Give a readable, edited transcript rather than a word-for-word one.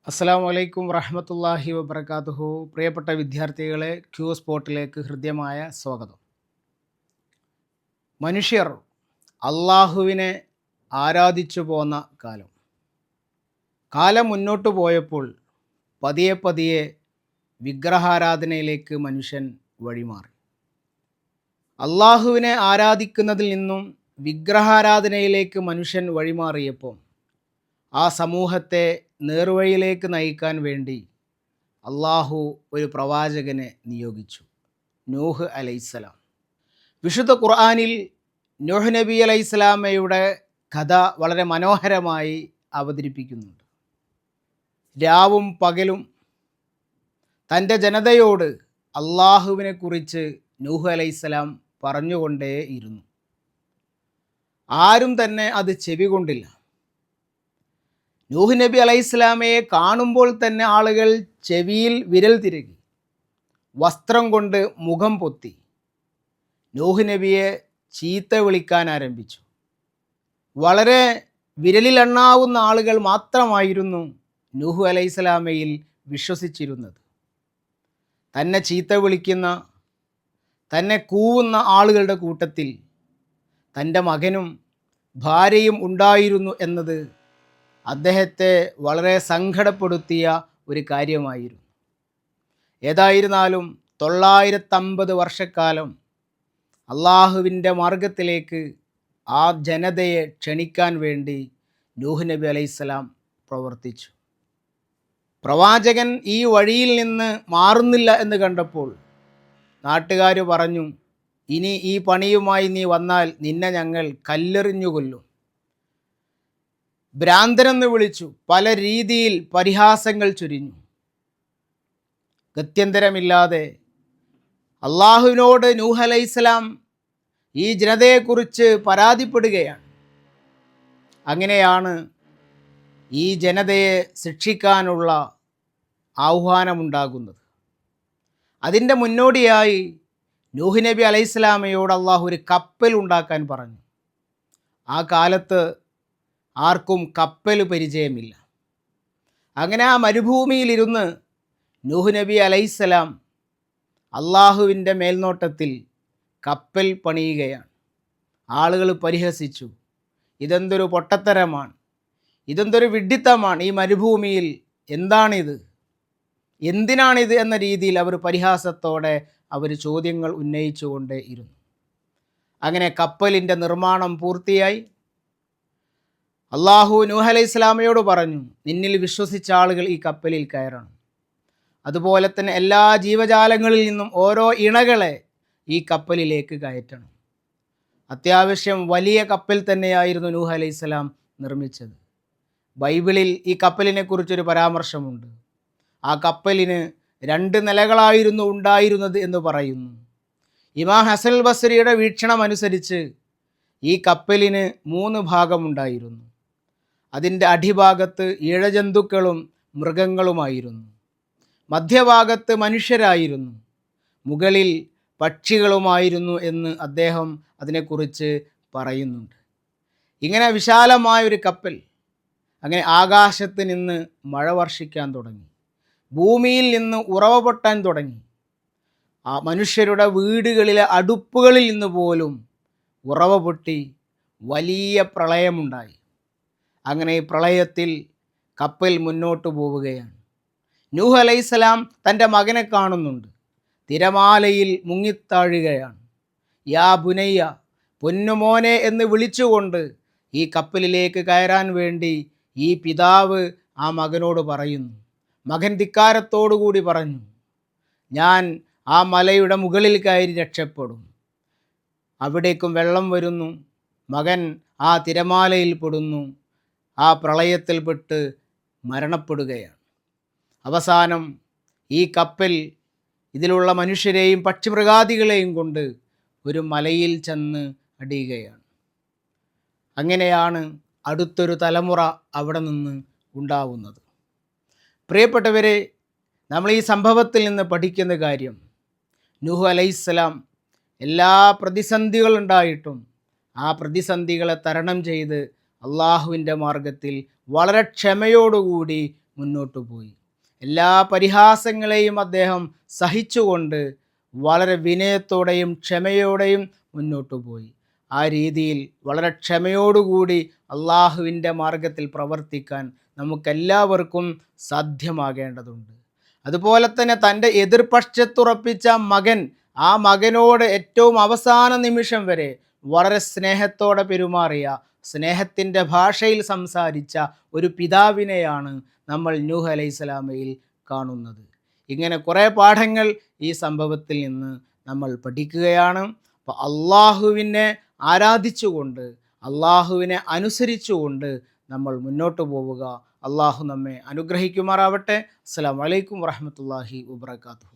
അസ്സലാമു അലൈക്കും വറഹ്മത്തുള്ളാഹി വബറകാതുഹു. പ്രിയപ്പെട്ട വിദ്യാർത്ഥികളെ, ക്യൂ സ്പോട്ടിലേക്ക് ഹൃദ്യമായ സ്വാഗതം. മനുഷ്യർ അള്ളാഹുവിനെ ആരാധിച്ചു പോന്ന കാലം മുന്നോട്ട് പോയപ്പോൾ പതിയെ പതിയെ വിഗ്രഹാരാധനയിലേക്ക് മനുഷ്യൻ വഴിമാറി. അള്ളാഹുവിനെ ആരാധിക്കുന്നതിൽ നിന്നും വിഗ്രഹാരാധനയിലേക്ക് മനുഷ്യൻ വഴിമാറിയപ്പോൾ ആ സമൂഹത്തെ നേർവഴിയിലേക്ക് നയിക്കാൻ വേണ്ടി അള്ളാഹു ഒരു പ്രവാചകനെ നിയോഗിച്ചു, നൂഹ് അലൈഹിസ്സലാം. വിശുദ്ധ ഖുർആനിൽ നൂഹ് നബി അലൈഹിസ്സലാമയുടെ കഥ വളരെ മനോഹരമായി അവതരിപ്പിക്കുന്നുണ്ട്. രാവും പകലും തൻ്റെ ജനതയോട് അള്ളാഹുവിനെക്കുറിച്ച് നൂഹ് അലൈഹിസ്സലാം പറഞ്ഞുകൊണ്ടേയിരുന്നു. ആരും തന്നെ അത് ചെവികൊണ്ടില്ല. നൂഹ് നബി അലൈഹിസ്സലാമയെ കാണുമ്പോൾ തന്നെ ആളുകൾ ചെവിയിൽ വിരൽ തിരുകി, വസ്ത്രം കൊണ്ട് മുഖം പൊത്തി നൂഹ് നബിയെ ചീത്ത വിളിക്കാൻ ആരംഭിച്ചു. വളരെ വിരലിലെണ്ണാവുന്ന ആളുകൾ മാത്രമായിരുന്നു നൂഹ് അലൈഹിസ്സലാമയിൽ വിശ്വസിച്ചിരുന്നത്. തന്നെ ചീത്ത വിളിക്കുന്ന, തന്നെ കൂവുന്ന ആളുകളുടെ കൂട്ടത്തിൽ തൻ്റെ മകനും ഭാര്യയും ഉണ്ടായിരുന്നു എന്നത് അദ്ദേഹത്തെ വളരെ സങ്കടപ്പെടുത്തിയ ഒരു കാര്യമായിരുന്നു. ഏതായിരുന്നാലും 950 വർഷക്കാലം അള്ളാഹുവിൻ്റെ മാർഗത്തിലേക്ക് ആ ജനതയെ ക്ഷണിക്കാൻ വേണ്ടി നൂഹ് നബി അലൈഹിസ്സലാം പ്രവർത്തിച്ചു. പ്രവാചകൻ ഈ വഴിയിൽ നിന്ന് മാറുന്നില്ല എന്ന് കണ്ടപ്പോൾ നാട്ടുകാർ പറഞ്ഞു, ഇനി ഈ പണിയുമായി നീ വന്നാൽ നിന്നെ ഞങ്ങൾ കല്ലെറിഞ്ഞു കൊല്ലും. ഭ്രാന്തനെന്ന് വിളിച്ചു. പല രീതിയിൽ പരിഹാസങ്ങൾ ചൊരിഞ്ഞു. ഗത്യന്തരമില്ലാതെ അള്ളാഹുവിനോട് നൂഹ് അലൈഹിസ്സലാം ഈ ജനതയെക്കുറിച്ച് പരാതിപ്പെടുകയാണ്. അങ്ങനെയാണ് ഈ ജനതയെ ശിക്ഷിക്കാനുള്ള ആഹ്വാനമുണ്ടാകുന്നത്. അതിൻ്റെ മുന്നോടിയായി നൂഹ് നബി അലൈഹിസ്സലാമയോട് അള്ളാഹു ഒരു കപ്പൽ ഉണ്ടാക്കാൻ പറഞ്ഞു. ആ കാലത്ത് ആർക്കും കപ്പൽ പരിചയമില്ല. അങ്ങനെ ആ മരുഭൂമിയിലിരുന്ന് നൂഹ് നബി അലൈഹിസ്സലാം അള്ളാഹുവിൻ്റെ മേൽനോട്ടത്തിൽ കപ്പൽ പണിയുകയാണ്. ആളുകൾ പരിഹസിച്ചു, ഇതെന്തൊരു പൊട്ടത്തരമാണ്, ഇതെന്തൊരു വിഡ്ഢിത്തമാണ്, ഈ മരുഭൂമിയിൽ എന്താണിത്, എന്തിനാണിത് എന്ന രീതിയിൽ അവർ പരിഹാസത്തോടെ ചോദ്യങ്ങൾ ഉന്നയിച്ചുകൊണ്ടേ ഇരുന്നു. അങ്ങനെ കപ്പലിൻ്റെ നിർമ്മാണം പൂർത്തിയായി. അള്ളാഹു നൂഹ് അലൈഹിസ്സലാമയോട് പറഞ്ഞു, നിന്നിൽ വിശ്വസിച്ച ആളുകൾ ഈ കപ്പലിൽ കയറണം. അതുപോലെ തന്നെ എല്ലാ ജീവജാലങ്ങളിൽ നിന്നും ഓരോ ഇണകളെ ഈ കപ്പലിലേക്ക് കയറ്റണം. അത്യാവശ്യം വലിയ കപ്പൽ തന്നെയായിരുന്നു നൂഹ് അലൈഹിസ്സലാം നിർമ്മിച്ചത്. ബൈബിളിൽ ഈ കപ്പലിനെ കുറിച്ചൊരു പരാമർശമുണ്ട്. ആ കപ്പലിന് 2 നിലകളായിരുന്നു ഉണ്ടായിരുന്നത് എന്ന് പറയുന്നു. ഇമാം ഹസൻ ബസ്രിയുടെ വീക്ഷണം അനുസരിച്ച് ഈ കപ്പലിന് 3 ഭാഗമുണ്ടായിരുന്നു. അതിൻ്റെ അടിഭാഗത്ത് ഇഴജന്തുക്കളും മൃഗങ്ങളുമായിരുന്നു. മധ്യഭാഗത്ത് മനുഷ്യരായിരുന്നു. മുകളിൽ പക്ഷികളുമായിരുന്നു എന്ന് അദ്ദേഹം അതിനെക്കുറിച്ച് പറയുന്നുണ്ട്. ഇങ്ങനെ വിശാലമായൊരു കപ്പൽ. അങ്ങനെ ആകാശത്ത് നിന്ന് മഴ വർഷിക്കാൻ തുടങ്ങി. ഭൂമിയിൽ നിന്ന് ഉറവ പൊട്ടാൻ തുടങ്ങി. ആ മനുഷ്യരുടെ വീടുകളിലെ അടുപ്പുകളിൽ നിന്ന് പോലും ഉറവ പൊട്ടി വലിയ പ്രളയമുണ്ടായി. അങ്ങനെ ഈ പ്രളയത്തിൽ കപ്പൽ മുന്നോട്ട് പോവുകയാണ്. നൂഹ് അലൈഹിസ്സലാം തൻ്റെ മകനെ കാണുന്നുണ്ട്. തിരമാലയിൽ മുങ്ങിത്താഴുകയാണ്. യാ ബുനയ്യ, പൊന്നുമോനെ എന്ന് വിളിച്ചുകൊണ്ട് ഈ കപ്പലിലേക്ക് കയറാൻ വേണ്ടി ഈ പിതാവ് ആ മകനോട് പറയുന്നു. മകൻ ധിക്കാരത്തോടുകൂടി പറഞ്ഞു, ഞാൻ ആ മലയുടെ മുകളിൽ കയറി രക്ഷപ്പെടും. അവിടേക്കും വെള്ളം വരുന്നു. മകൻ ആ തിരമാലയിൽ പെടുന്നു. ആ പ്രളയത്തിൽപ്പെട്ട് മരണപ്പെടുകയാണ്. അവസാനം ഈ കപ്പൽ ഇതിലുള്ള മനുഷ്യരെയും പക്ഷിമൃഗാദികളെയും കൊണ്ട് ഒരു മലയിൽ ചെന്ന് അടിയുകയാണ്. അങ്ങനെയാണ് അടുത്തൊരു തലമുറ അവിടെ നിന്ന് ഉണ്ടാവുന്നത്. പ്രിയപ്പെട്ടവരെ, നമ്മൾ ഈ സംഭവത്തിൽ നിന്ന് പഠിക്കുന്ന കാര്യം, നൂഹ് അലൈഹിസ്സലാം എല്ലാ പ്രതിസന്ധികളുണ്ടായിട്ടും ആ പ്രതിസന്ധികളെ തരണം ചെയ്ത് അള്ളാഹുവിൻ്റെ മാർഗത്തിൽ വളരെ ക്ഷമയോടുകൂടി മുന്നോട്ട് പോയി. എല്ലാ പരിഹാസങ്ങളെയും അദ്ദേഹം സഹിച്ചുകൊണ്ട് വളരെ വിനയത്തോടെയും ക്ഷമയോടെയും മുന്നോട്ട് പോയി. ആ രീതിയിൽ വളരെ ക്ഷമയോടുകൂടി അള്ളാഹുവിൻ്റെ മാർഗത്തിൽ പ്രവർത്തിക്കാൻ നമുക്കെല്ലാവർക്കും സാധ്യമാകേണ്ടതുണ്ട്. അതുപോലെ തന്നെ തൻ്റെ എതിർപക്ഷത്തുറപ്പിച്ച മകൻ, ആ മകനോട് ഏറ്റവും അവസാന നിമിഷം വരെ വളരെ സ്നേഹത്തോടെ പെരുമാറിയ, സ്നേഹത്തിൻ്റെ ഭാഷയിൽ സംസാരിച്ച ഒരു പിതാവിനെയാണ് നമ്മൾ നൂഹ് അലൈഹിസ്സലാമയിൽ കാണുന്നത്. ഇങ്ങനെ കുറേ പാഠങ്ങൾ ഈ സംഭവത്തിൽ നിന്ന് നമ്മൾ പഠിക്കുകയാണ്. അപ്പോൾ അള്ളാഹുവിനെ ആരാധിച്ചുകൊണ്ട്, അള്ളാഹുവിനെ അനുസരിച്ചുകൊണ്ട് നമ്മൾ മുന്നോട്ട് പോവുക. അള്ളാഹു നമ്മെ അനുഗ്രഹിക്കുമാറാവട്ടെ. അസ്സലാമു അലൈക്കും വറഹ്മത്തുള്ളാഹി വബറകാതുഹു.